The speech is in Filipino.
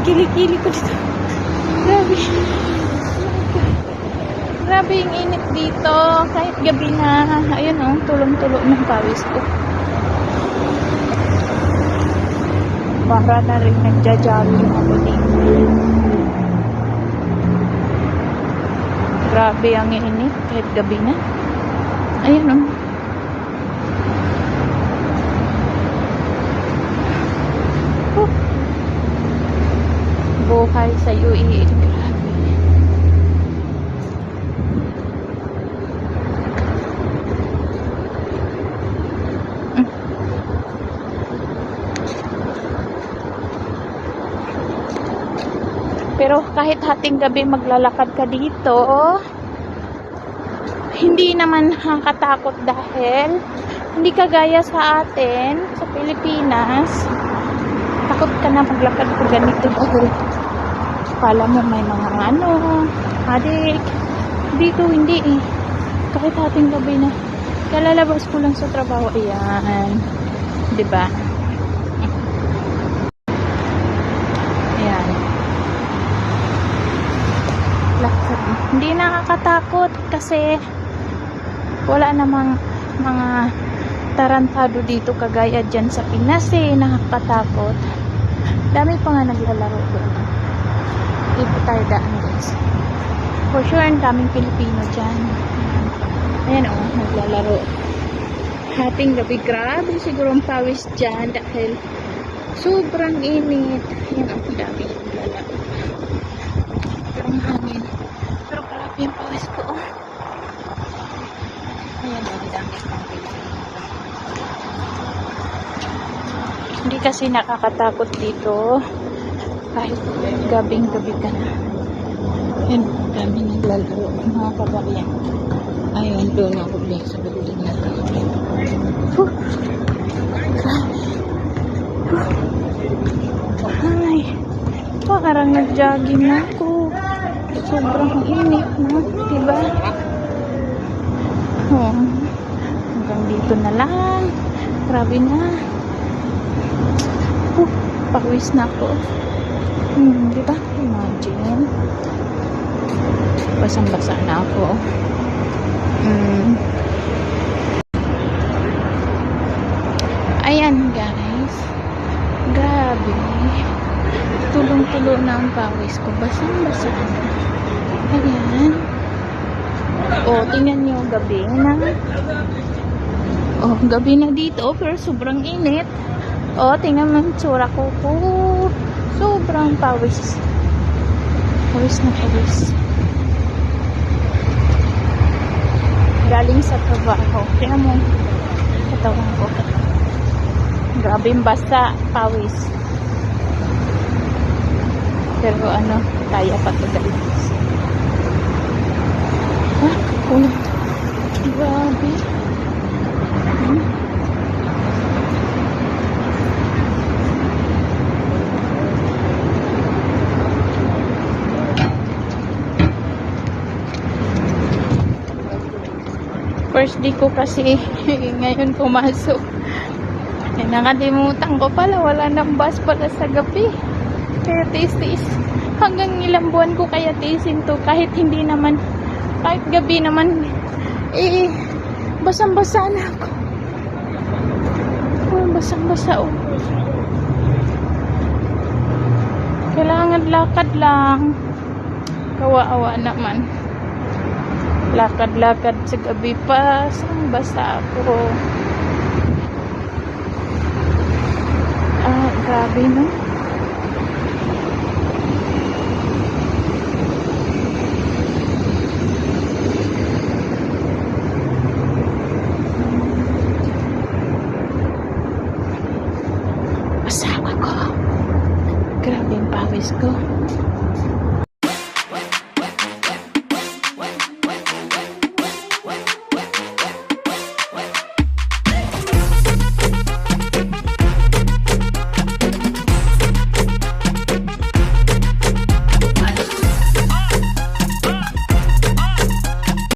Kilikili ko dito. Grabe. Grabe yung init dito. Kahit gabi na. Ayun o, tulong-tulo ng pawis ko. Para na rin nagja-jogging ako dito. Grabe ang init. Kahit gabi na. Ayun o. Buhay sa UAE. Grabe. Pero kahit hating gabi maglalakad ka dito, hindi naman nakakatakot dahil hindi kagaya sa atin, sa Pilipinas. Takot ka na maglakad ko ganito dahil kala mo may mga adik. Dito hindi eh. Kahit ating gabi na. Kalalabas ko lang sa trabaho. Ayan. Diba? Ayan. Lakad. Hindi nakakatakot kasi wala namang mga tarantado dito kagaya dyan sa Pinas eh. Nakakatakot. Dami pa nga naglalaro doon. Dito tayo daan guys. For sure, ang daming Pilipino dyan. Ayan o, naglalaro. Hating gabi, grabe siguro ang pawis dyan dahil sobrang init. Ayan o, dami naglalaro. Pero ang hangin. Pero grabe yung pawis ko o. Ayan o, dami pang Pilipino. Hindi kasi nakakatakot dito kahit gabing-gabi ka na. Yan, dami naglalaro mga kabayan. Ayun, doon ako din sa building na ito. Ay, parang nag-jogging na ako. Sobrang init na, diba? Oh, hanggang dito na lang. Grabe na. Pawis na ako. Diba? Imagine. Basang-basa na ako. Ayan guys. Grabe. Tulong-tulo na ang pawis ko. Basang-basa na. Ayan. O, tingnan nyo gabi na. O, gabi na dito. Pero sobrang init. O, tingnan mo yung tsura ko. Sobrang pawis. Pawis na pawis. Galing sa trabaho. Tingnan mo. Katawan ko. Grabe yung basa. Pawis. Pero kaya pa ito guys. Grabe. First day ko kasi ngayon pumasok. Nakalimutan ko pala, wala nang bus pala sa gabi. Kaya tiis-tiis. Hanggang ilang buwan ko kaya tiisin to. Kahit hindi naman, kahit gabi naman, basang-basa na ako. Basang-basa oh. Kailangan lakad lang. Kawawa naman. Lakad-lakad sa gabi pa. Basa ako. Grabe no? Basa ako. Grabe yung pawis ko.